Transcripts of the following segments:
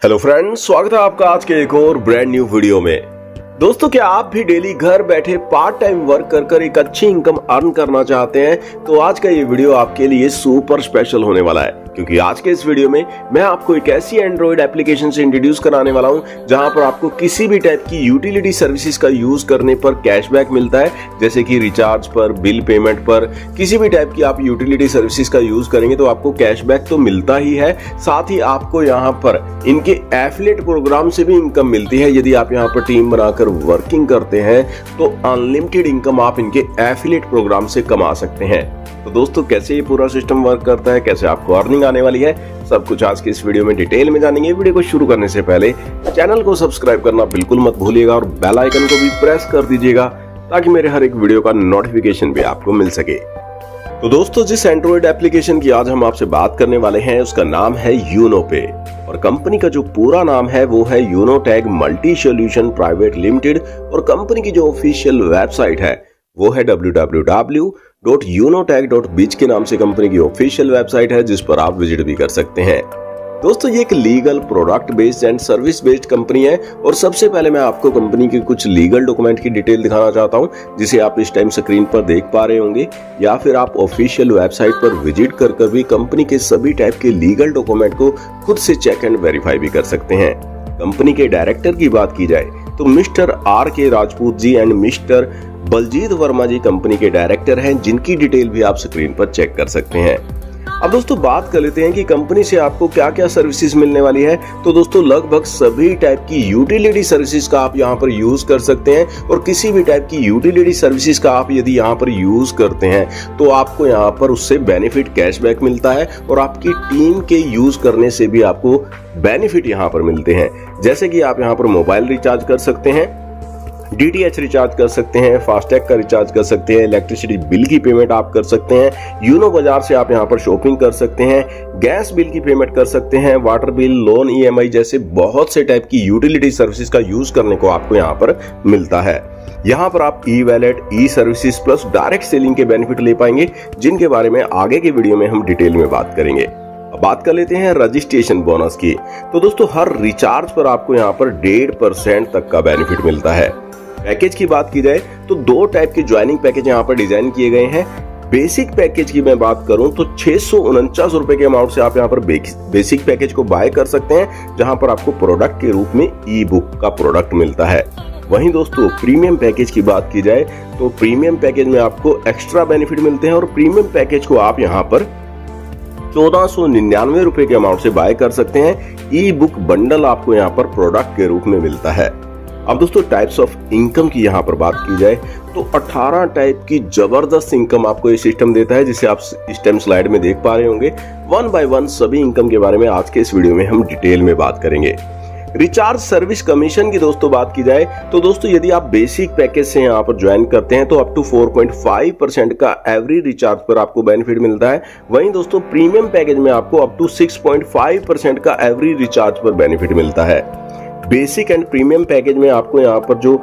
Hello friends, स्वागत है आपका आज के एक और ब्रांड न्यू वीडियो में। दोस्तों, क्या आप भी डेली घर बैठे पार्ट टाइम वर्क कर एक अच्छी इनकम अर्न करना चाहते हैं? तो आज का ये वीडियो आपके लिए सुपर स्पेशल होने वाला है, क्योंकि आज के इस वीडियो में मैं आपको एक ऐसी एंड्रॉइड एप्लीकेशन से इंट्रोड्यूस कराने वाला हूं जहां पर आपको किसी भी टाइप की यूटिलिटी सर्विसेज का यूज करने पर कैशबैक मिलता है। जैसे कि रिचार्ज पर, बिल पेमेंट पर, किसी भी टाइप की आप यूटिलिटी सर्विसेज का यूज करेंगे तो आपको कैशबैक तो मिलता ही है, साथ ही आपको यहाँ पर इनके एफिलिएट प्रोग्राम से भी इनकम मिलती है। यदि आप यहाँ पर टीम बनाकर वर्किंग करते हैं तो अनलिमिटेड इनकम आप इनके एफिलिएट प्रोग्राम से कमा सकते हैं। तो दोस्तों, कैसे ये पूरा सिस्टम वर्क करता है, कैसे आपको अर्निंग आने वाली है, सब कुछ आज के इस वीडियो में डिटेल में जानेंगे। वीडियो को शुरू करने से पहले चैनल को सब्सक्राइब करना बिल्कुल मत भूलिएगा और बेल आइकन को भी प्रेस कर दीजिएगा ताकि मेरे हर एक वीडियो का नोटिफिकेशन भी आपको मिल सके। तो दोस्तों, जिस एंड्रॉइड एप्लीकेशन की आज हम आपसे बात करने वाले हैं उसका नाम है यूनोपे, और कंपनी का जो पूरा नाम है वो है यूनोटैग मल्टी सॉल्यूशन प्राइवेट लिमिटेड, और कंपनी की जो ऑफिशियल वेबसाइट है वो है www.unotag.biz के नाम से कंपनी की ऑफिशियल वेबसाइट है, जिस पर आप विजिट भी कर सकते हैं। दोस्तों, ये एक legal product based and service based company है, और सबसे पहले मैं आपको कंपनी के कुछ लीगल डॉक्यूमेंट की डिटेल दिखाना चाहता हूं, जिसे आप इस टाइम स्क्रीन पर देख पा रहे होंगे, या फिर आप ऑफिशियल वेबसाइट पर विजिट कर भी कंपनी के सभी टाइप के लीगल डॉक्यूमेंट को खुद से चेक एंड वेरीफाई भी कर सकते हैं। कंपनी के डायरेक्टर की बात की जाए तो mister R.K. Rajput ji and mister Baljeet Verma ji company के डायरेक्टर हैं, जिनकी डिटेल भी आप स्क्रीन पर चेक कर सकते हैं। अब दोस्तों, बात कर लेते हैं कि कंपनी से आपको क्या क्या सर्विसेज मिलने वाली है। तो दोस्तों, लगभग सभी टाइप की यूटिलिटी सर्विसेज का आप यहाँ पर यूज कर सकते हैं, और किसी भी टाइप की यूटिलिटी सर्विसेज का आप यदि यहाँ पर यूज करते हैं तो आपको यहाँ पर उससे बेनिफिट कैशबैक मिलता है, और आपकी टीम के यूज करने से भी आपको बेनिफिट यहाँ पर मिलते हैं। जैसे कि आप यहाँ पर मोबाइल रिचार्ज कर सकते हैं, DTH रिचार्ज कर सकते हैं, फास्टैग का रिचार्ज कर सकते हैं, इलेक्ट्रिसिटी बिल की पेमेंट आप कर सकते हैं, यूनो बाजार से आप यहाँ पर शॉपिंग कर सकते हैं, गैस बिल की पेमेंट कर सकते हैं, वाटर बिल, लोन, EMI जैसे बहुत से टाइप की यूटिलिटी सर्विसेज का यूज करने को आपको यहाँ पर मिलता है। यहाँ पर आप ई-वैलेट, ई-सर्विसेज प्लस डायरेक्ट सेलिंग के बेनिफिट ले पाएंगे, जिनके बारे में आगे के वीडियो में हम डिटेल में बात करेंगे। बात कर लेते हैं रजिस्ट्रेशन बोनस की। तो दोस्तों, हर रिचार्ज पर आपको यहाँ पर 1.5% तक का बेनिफिट मिलता है। पैकेज की बात की जाए तो दो टाइप के ज्वाइनिंग पैकेज यहाँ पर डिजाइन किए गए हैं। बेसिक पैकेज की मैं बात करूं तो 649 रुपए के अमाउंट से आप यहाँ पर बेसिक पैकेज को बाय कर सकते हैं, जहां पर आपको प्रोडक्ट के रूप में ई-बुक का प्रोडक्ट मिलता है। वहीं दोस्तों, प्रीमियम पैकेज की बात की जाए तो प्रीमियम पैकेज में आपको एक्स्ट्रा बेनिफिट मिलते हैं, और प्रीमियम पैकेज को आप यहाँ पर 1499 रुपए के अमाउंट से बाय कर सकते हैं। ई-बुक बंडल आपको यहाँ पर प्रोडक्ट के रूप में मिलता है। अब दोस्तों, टाइप्स ऑफ इनकम की यहाँ पर बात की जाए तो 18 टाइप की जबरदस्त इनकम आपको ये सिस्टम देता है, जिसे आप इस टाइम स्लाइड में देख पा रहे होंगे। वन बाय वन सभी इनकम के बारे में आज के इस वीडियो में हम डिटेल में बात करेंगे। रिचार्ज सर्विस कमीशन की दोस्तों बात की जाए तो दोस्तों, यदि आप बेसिक पैकेज से यहाँ पर ज्वाइन करते हैं तो अप टू 4.5% का एवरी रिचार्ज पर आपको बेनिफिट मिलता है। वहीं दोस्तों, प्रीमियम पैकेज में आपको अप टू 6.5% का एवरी रिचार्ज पर बेनिफिट मिलता है। बेसिक एंड प्रीमियम पैकेज में आपको यहाँ पर जो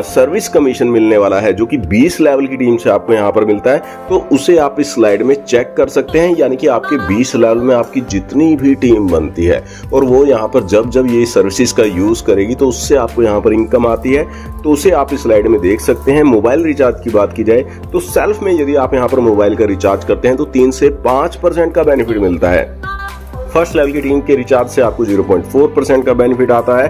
सर्विस कमीशन मिलने वाला है, जो कि 20 लेवल की टीम से आपको यहाँ पर मिलता है, तो उसे आप इस स्लाइड में चेक कर सकते हैं। यानी कि आपके 20 लेवल में आपकी जितनी भी टीम बनती है, और वो यहाँ पर जब जब ये सर्विसेज का यूज करेगी तो उससे आपको यहाँ पर इनकम आती है, तो उसे आप इस स्लाइड में देख सकते हैं। मोबाइल रिचार्ज की बात की जाए तो सेल्फ में यदि आप यहाँ पर मोबाइल का रिचार्ज करते हैं तो 3 से 5% का बेनिफिट मिलता है। फर्स्ट लेवल की टीम के रिचार्ज से आपको 0.4% का बेनिफिट आता है,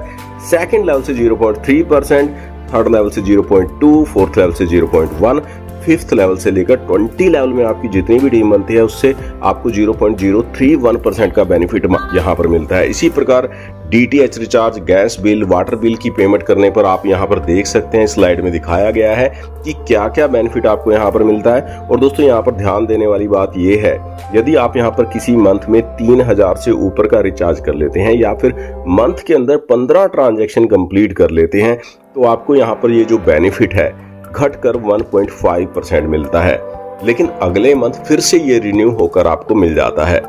सेकंड लेवल से 0.3%, थर्ड लेवल से 0.2%, फोर्थ लेवल से 0.1%, फिफ्थ लेवल से लेकर 20 लेवल में आपकी जितनी भी टीम बनती है उससे आपको 0.031% का बेनिफिट यहाँ पर मिलता है। इसी प्रकार DTH recharge, gas bill, water bill की पेमेंट करने पर आप यहाँ पर देख सकते हैं, स्लाइड में दिखाया गया है कि क्या क्या बेनिफिट आपको यहाँ पर मिलता है। और दोस्तों, यहाँ पर ध्यान देने वाली बात ये है, यदि आप यहाँ पर किसी मंथ में 3000 से ऊपर का रिचार्ज कर लेते हैं, या फिर मंथ के अंदर 15 ट्रांजैक्शन कंप्लीट कर लेते हैं, तो आपको यहाँ पर ये जो बेनिफिट है घटकर 1.5% मिलता है। लेकिन अगले मंथ फिर से ये रिन्यू होकर आपको मिल जाता है।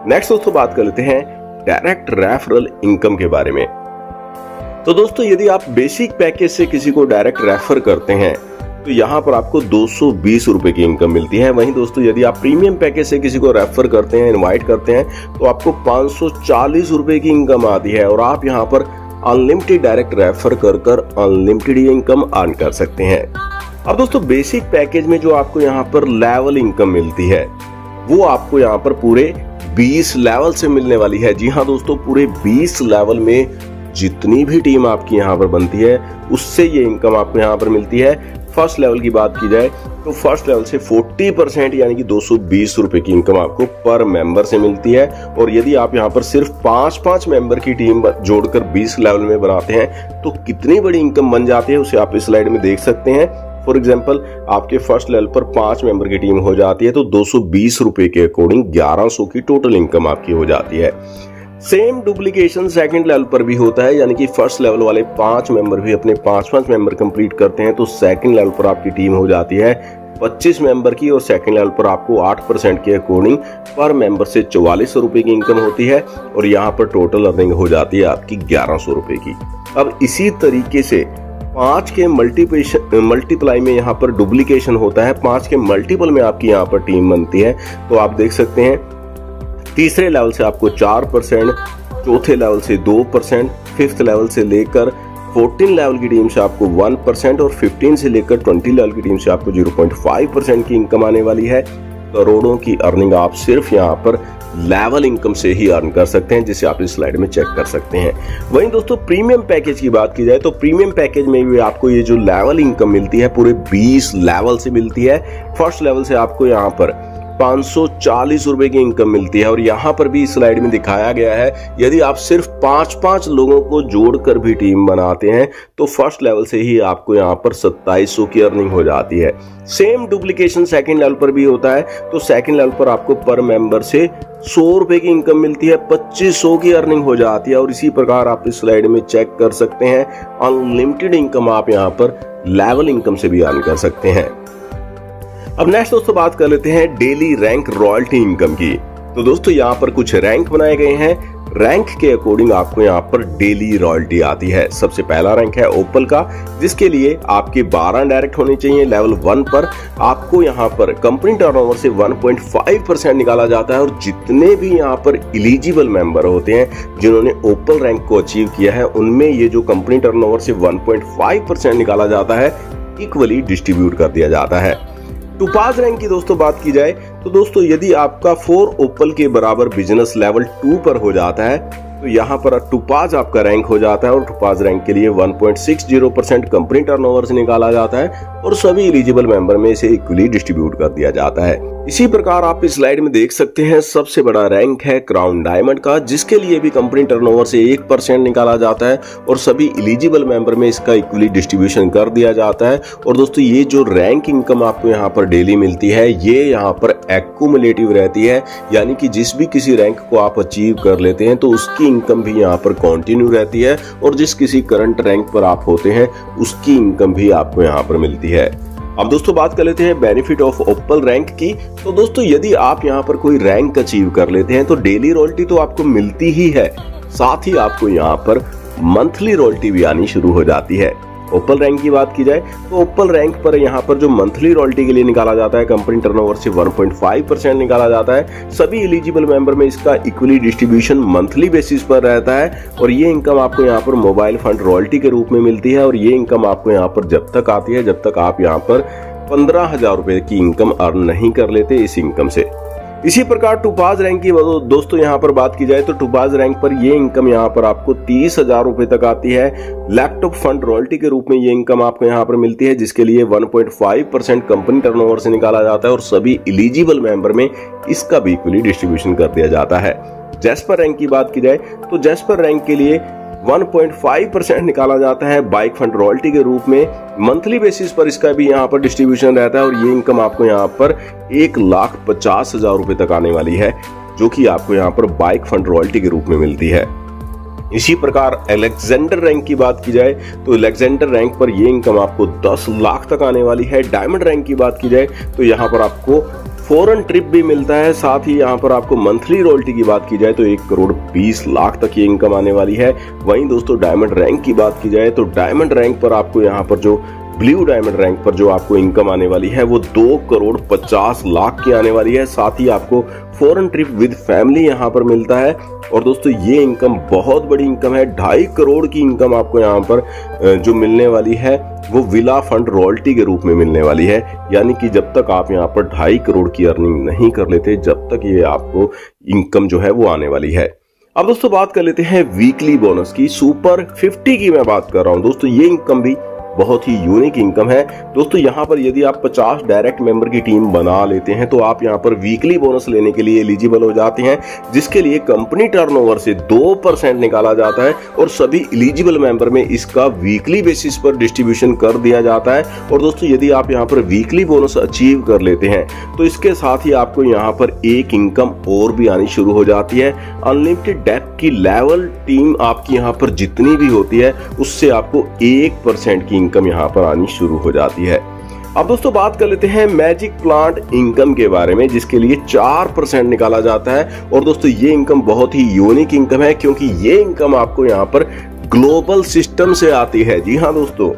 नेक्स्ट दोस्तों, बात कर लेते हैं डायरेक्ट रेफरल इनकम के बारे में। तो दोस्तों, यदि आप बेसिक पैकेज से किसी को डायरेक्ट रेफर करते हैं तो यहाँ पर आपको 220 रुपए की इनकम मिलती है। वहीं दोस्तों यदि आप प्रीमियम पैकेज से किसी को रेफर करते हैं, इनवाइट करते हैं, तो आपको 540 रुपए की इनकम आती है और आप यहाँ पर अनलिमिटेड डायरेक्ट रेफर कर अनलिमिटेड इनकम अर्न कर सकते हैं। अब दोस्तों बेसिक पैकेज में जो आपको यहाँ पर लेवल इनकम मिलती है वो आपको यहाँ पर पूरे 20 लेवल से मिलने वाली है। जी हाँ दोस्तों, पूरे 20 लेवल में जितनी भी टीम आपकी यहाँ पर बनती है उससे ये इनकम आपको यहाँ पर मिलती है। फर्स्ट लेवल की बात की जाए तो फर्स्ट लेवल से 40% यानी कि 220 रुपए की इनकम आपको पर मेंबर से मिलती है। और यदि आप यहाँ पर सिर्फ 5-5 मेंबर की टीम जोड़कर 20 लेवल में बनाते हैं तो कितनी बड़ी इनकम बन जाती है उसे आप इस स्लाइड में देख सकते हैं। फॉर एग्जाम्पल आपके फर्स्ट लेवल पर 5 मेंबर की टीम हो जाती है तो 220 रुपए के अकॉर्डिंग 1100 की टोटल इनकम आपकी हो जाती है। सेम डुप्लीकेशन सेकंड लेवल पर भी होता है, यानी कि फर्स्ट लेवल वाले 5 मेंबर भी अपने 5-5 मेंबर कंप्लीट करते हैं तो सेकंड लेवल पर आपकी टीम हो जाती है 25 मेंबर की और सेकंड लेवल पर आपको 8% के अकॉर्डिंग पर मेंबर से 4400 रुपए की इनकम होती है और यहाँ पर टोटल अर्निंग हो जाती है आपकी 1100 रुपए की। अब इसी तरीके से 5 के मल्टीप्लाई में यहाँ पर डुप्लीकेशन होता है, 5 के मल्टीपल में आपकी यहाँ पर टीम बनती है। तो आप देख सकते हैं तीसरे लेवल से आपको 4%, चौथे लेवल से 2%, फिफ्थ लेवल से लेकर 14 लेवल की टीम से आपको 1% और 15 से लेकर 20 लेवल की टीम से आपको 0.5% की इनकम आने वाली है। करोड़ों की अर्निंग आप सिर्फ यहाँ पर लेवल इनकम से ही अर्न कर सकते हैं, जिसे आप इस स्लाइड में चेक कर सकते हैं। वहीं दोस्तों प्रीमियम पैकेज की बात की जाए तो प्रीमियम पैकेज में भी आपको ये जो लेवल इनकम मिलती है पूरे 20 लेवल से मिलती है। फर्स्ट लेवल से आपको यहाँ पर 540 रुपए की इनकम मिलती है और यहाँ पर भी इस स्लाइड में दिखाया गया है यदि आप सिर्फ 5-5 लोगों को जोड़कर भी टीम बनाते हैं तो फर्स्ट लेवल से ही आपको यहाँ पर 2700 की अर्निंग हो जाती है। सेम डुप्लीकेशन सेकंड लेवल पर भी होता है, तो सेकंड लेवल पर आपको पर मेंबर से 100 रुपए की इनकम मिलती है, 2500 की अर्निंग हो जाती है। और इसी प्रकार आप इस स्लाइड में चेक कर सकते हैं अनलिमिटेड इनकम आप यहाँ पर लेवल इनकम से भी अर्न कर सकते हैं। अब नेक्स्ट दोस्तों बात कर लेते हैं डेली रैंक रॉयल्टी इनकम की। तो दोस्तों यहाँ पर कुछ रैंक बनाए गए हैं, रैंक के अकॉर्डिंग आपको यहाँ पर डेली रॉयल्टी आती है। सबसे पहला रैंक है ओपल का, जिसके लिए आपके 12 डायरेक्ट होने चाहिए। लेवल 1 पर आपको यहाँ पर कंपनी टर्नओवर से 1.5% निकाला जाता है और जितने भी यहाँ पर इलिजिबल मेंबर होते हैं जिन्होंने ओपल रैंक को अचीव किया है उनमें ये जो कंपनी टर्नओवर से 1.5% निकाला जाता है इक्वली डिस्ट्रीब्यूट कर दिया जाता है। टोपाज रैंक की दोस्तों बात की जाए तो दोस्तों यदि आपका 4 ओपल के बराबर बिजनेस लेवल 2 पर हो जाता है तो यहाँ पर टोपाज आपका रैंक हो जाता है और टोपाज रैंक के लिए 1.60% कंपनी टर्नओवर से निकाला जाता है और सभी एलिजिबल मेंबर में इसे इक्वली डिस्ट्रीब्यूट कर दिया जाता है। इसी प्रकार आप इस स्लाइड में देख सकते हैं सबसे बड़ा रैंक है क्राउन डायमंड का, जिसके लिए भी कंपनी टर्नओवर से 1% निकाला जाता है और सभी एलिजिबल मेंबर में इसका इक्वली डिस्ट्रीब्यूशन कर दिया जाता है। और दोस्तों ये जो रैंक इनकम आपको यहाँ पर डेली मिलती है ये यहाँ पर एक्यूमुलेटिव रहती है, यानी कि जिस भी किसी रैंक को आप अचीव कर लेते हैं तो उसकी इनकम भी यहाँ पर कंटिन्यू रहती है और जिस किसी करंट रैंक पर आप होते हैं उसकी इनकम भी आपको यहाँ पर मिलती है। अब दोस्तों बात कर लेते हैं बेनिफिट ऑफ ओपल रैंक की। तो दोस्तों यदि आप यहाँ पर कोई रैंक अचीव कर लेते हैं तो डेली रॉयल्टी तो आपको मिलती ही है, साथ ही आपको यहाँ पर मंथली रॉयल्टी भी आनी शुरू हो जाती है। ओपल रैंक की बात की जाए तो ओपल रैंक पर यहाँ पर जो मंथली रॉयल्टी के लिए निकाला जाता है कंपनी टर्नओवर से 1.5% निकाला जाता है। सभी एलिजिबल मेंबर में इसका इक्वली डिस्ट्रीब्यूशन मंथली बेसिस पर रहता है और ये इनकम आपको यहाँ पर मोबाइल फंड रॉयल्टी के रूप में मिलती है और ये इनकम आपको यहाँ पर जब तक आती है जब तक आप यहाँ पर 15,000 रुपए की इनकम अर्न नहीं कर लेते इस इनकम से। इसी प्रकार टोपाज रैंक की दोस्तों यहाँ पर बात की जाए तो टोपाज रैंक पर ये इनकम यहाँ पर आपको 30,000 रुपए तक आती है। लैपटॉप फंड रॉयल्टी के रूप में ये इनकम आपको यहाँ पर मिलती है, जिसके लिए 1.5% कंपनी टर्नओवर से निकाला जाता है और सभी एलिजिबल मेंबर में इसका भी इक्वली डिस्ट्रीब्यूशन कर दिया जाता है। जैस्पर रैंक की बात की जाए तो जैस्पर रैंक के लिए 1.5% निकाला जाता है बाइक फंड रॉयल्टी के रूप में। मंथली बेसिस पर इसका भी यहाँ पर डिस्ट्रीब्यूशन रहता है और ये इनकम आपको यहाँ पर 1,50,000 रुपए तक आने वाली है, जो कि आपको यहाँ पर बाइक फंड रॉयल्टी के रूप में मिलती है। इसी प्रकार अलेक्जेंडर रैंक की बात की जाए तो अलेक्जेंडर रैंक पर ये इनकम आपको 10 लाख तक आने वाली है। डायमंड रैंक की बात की जाए तो यहाँ पर आपको फॉरेन ट्रिप भी मिलता है, साथ ही यहाँ पर आपको मंथली रॉयल्टी की बात की जाए तो 1,20,00,000 तक ये इनकम आने वाली है। वहीं दोस्तों डायमंड रैंक की बात की जाए तो डायमंड रैंक पर आपको यहाँ पर जो ब्लू डायमंड रैंक पर जो आपको इनकम आने वाली है वो 2,50,00,000 की आने वाली है। साथ ही आपको फॉरेन ट्रिप विद फैमिली यहाँ पर मिलता है। और दोस्तों ये इनकम बहुत बड़ी इनकम है, 2.5 करोड़ की इनकम आपको यहाँ पर जो मिलने वाली है वो विला फंड रॉयल्टी के रूप में मिलने वाली है। यानी कि जब तक आप यहाँ पर 2.5 करोड़ की अर्निंग नहीं कर लेते, जब तक ये आपको इनकम जो है वो आने वाली है। अब दोस्तों बात कर लेते हैं वीकली बोनस की। सुपर 50 की मैं बात कर रहा हूं दोस्तों, ये इनकम भी बहुत ही यूनिक इनकम है। दोस्तों यहाँ पर यदि आप 50 डायरेक्ट मेंबर की टीम बना लेते हैं तो आप यहाँ पर वीकली बोनस लेने के लिए एलिजिबल हो जाते हैं, जिसके लिए कंपनी टर्नओवर से 2% निकाला जाता है और सभी एलिजिबल मेंबर में इसका वीकली बेसिस पर डिस्ट्रीब्यूशन कर दिया जाता है। और दोस्तों यदि आप यहाँ पर वीकली बोनस अचीव कर लेते हैं तो इसके साथ ही आपको यहाँ पर एक इनकम और भी आनी शुरू हो जाती है। अनलिमिटेड डेप्थ की लेवल टीम आपकी यहाँ पर जितनी भी होती है उससे आपको 1% की इनकम यहाँ पर आनी शुरू हो जाती है। अब दोस्तों बात कर लेते हैं मैजिक प्लांट इनकम के बारे में, जिसके लिए 4% निकाला जाता है। और दोस्तों ये इनकम बहुत ही यूनिक इनकम है, क्योंकि ये इनकम आपको यहाँ पर ग्लोबल सिस्टम से आती है। जी हाँ दोस्तों,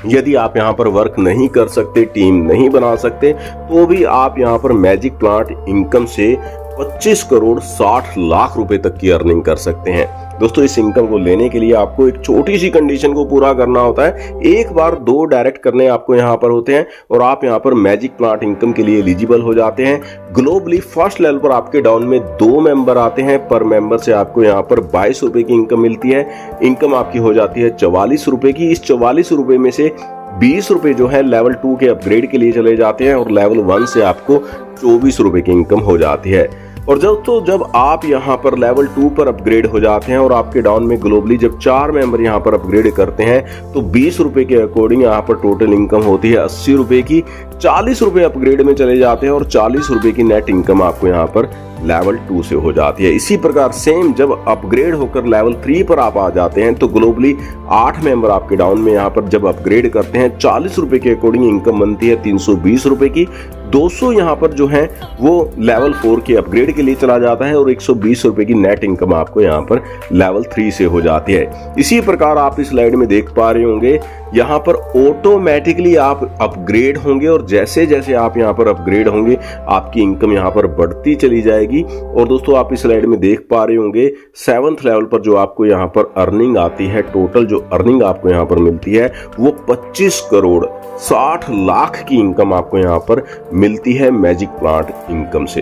यदि आप यहाँ पर वर्क नहीं कर सकते, टीम नहीं बना सकते, तो भी आप यहाँ पर मैजिक प्लांट इनकम से 25,60,00,000 रुपए तक की अर्निंग कर सकते हैं। दोस्तों इस इनकम को लेने के लिए आपको एक छोटी सी कंडीशन को पूरा करना होता है। एक बार 2 डायरेक्ट करने आपको यहाँ पर होते हैं और आप यहाँ पर मैजिक प्लांट इनकम के लिए एलिजिबल हो जाते हैं। ग्लोबली फर्स्ट लेवल पर आपके डाउन में 2 मेंबर आते हैं। पर मेंबर से आपको यहाँ पर 22 रुपए की इनकम मिलती है। इनकम आपकी हो जाती है 44 रुपए की। इस 44 रुपए में से 20 रुपए जो है लेवल 2 के अपग्रेड के लिए चले जाते हैं और लेवल 1 से आपको 24 रुपए की इनकम हो जाती है। और जब आप यहाँ पर लेवल 2 पर अपग्रेड हो जाते हैं और आपके डाउन में ग्लोबली जब 4 मेंबर यहाँ पर अपग्रेड करते हैं तो 20 रुपए के अकॉर्डिंग यहाँ पर टोटल इनकम होती है 80 रुपए की। 40 रुपए अपग्रेड में चले जाते हैं और 40 रुपए की नेट इनकम आपको यहाँ पर लेवल 2 से हो जाती है। इसी प्रकार सेम जब अपग्रेड होकर लेवल 3 पर आप आ जाते हैं तो ग्लोबली 8 मेंबर आपके डाउन में यहाँ पर जब अपग्रेड करते हैं 40 रुपए के अकॉर्डिंग इनकम बनती है 320 रुपए की। 200 यहाँ पर जो है वो लेवल 4 के अपग्रेड के लिए चला जाता है और 120 रुपए की नेट इनकम आपको यहाँ पर लेवल 3 से हो जाती है। इसी प्रकार आप इस स्लाइड में देख पा रहे होंगे यहाँ पर ऑटोमेटिकली आप अपग्रेड होंगे और जैसे जैसे आप यहाँ पर अपग्रेड होंगे आपकी इनकम यहाँ पर बढ़ती चली जाएगी। और दोस्तों आप इस स्लाइड में देख पा रहे होंगे 7th लेवल पर जो आपको यहाँ पर अर्निंग आती है, टोटल जो अर्निंग आपको यहाँ पर मिलती है वो 25,60,00,000 की इनकम आपको यहाँ पर मिलती है मैजिक प्लांट इनकम से।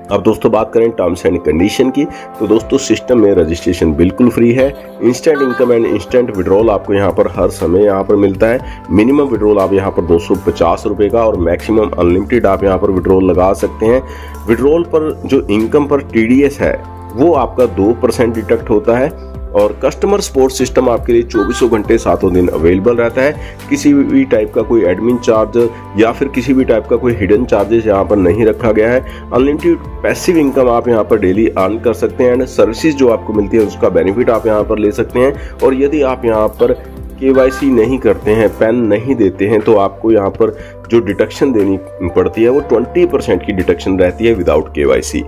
अब दोस्तों बात करें टर्म्स एंड कंडीशन की, तो दोस्तों सिस्टम में रजिस्ट्रेशन बिल्कुल फ्री है। Instant income and instant withdrawal आपको यहाँ पर हर समय यहाँ पर मिलता है। मिनिमम विड्रॉल आप यहाँ पर 250 रुपए का और मैक्सिमम अनलिमिटेड आप यहाँ पर विड्रॉल लगा सकते हैं। विड्रॉल पर जो इनकम पर TDS है वो आपका 2% डिडक्ट होता है और कस्टमर सपोर्ट सिस्टम आपके लिए 24 घंटे 7 दिन अवेलेबल रहता है। किसी भी टाइप का कोई एडमिन चार्ज या फिर किसी भी टाइप का कोई हिडन चार्जेस यहाँ पर नहीं रखा गया है। अनलिमिटेड पैसिव इनकम आप यहाँ पर डेली अर्न कर सकते हैं एंड सर्विसेज जो आपको मिलती है उसका बेनिफिट आप यहाँ पर ले सकते हैं। और यदि आप यहाँ पर KYC नहीं करते हैं, पैन नहीं देते हैं, तो आपको यहाँ पर जो डिडक्शन देनी पड़ती है वो 20% की डिडक्शन रहती है विदाउट KYC।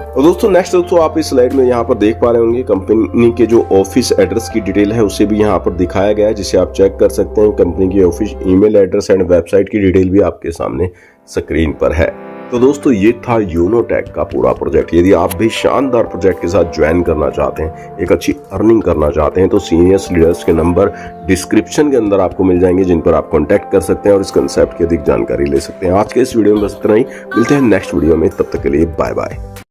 और दोस्तों नेक्स्ट दोस्तों आप इस स्लाइड में यहाँ पर देख पा रहे होंगे कंपनी के जो ऑफिस एड्रेस की डिटेल है उसे भी यहाँ पर दिखाया गया है, जिसे आप चेक कर सकते हैं। कंपनी की office email address and website की डिटेल भी आपके सामने स्क्रीन पर है। तो दोस्तों ये था यूनोटेक का पूरा प्रोजेक्ट। यदि आप भी शानदार प्रोजेक्ट के साथ ज्वाइन करना चाहते हैं, एक अच्छी अर्निंग करना चाहते हैं, तो सीनियर्स लीडर्स के नंबर डिस्क्रिप्शन के अंदर आपको मिल जाएंगे, जिन पर आप कांटेक्ट कर सकते हैं और इस कंसेप्ट की अधिक जानकारी ले सकते हैं। आज के इस वीडियो में बस इतना ही, मिलते हैं नेक्स्ट वीडियो में, तब तक के लिए बाय बाय।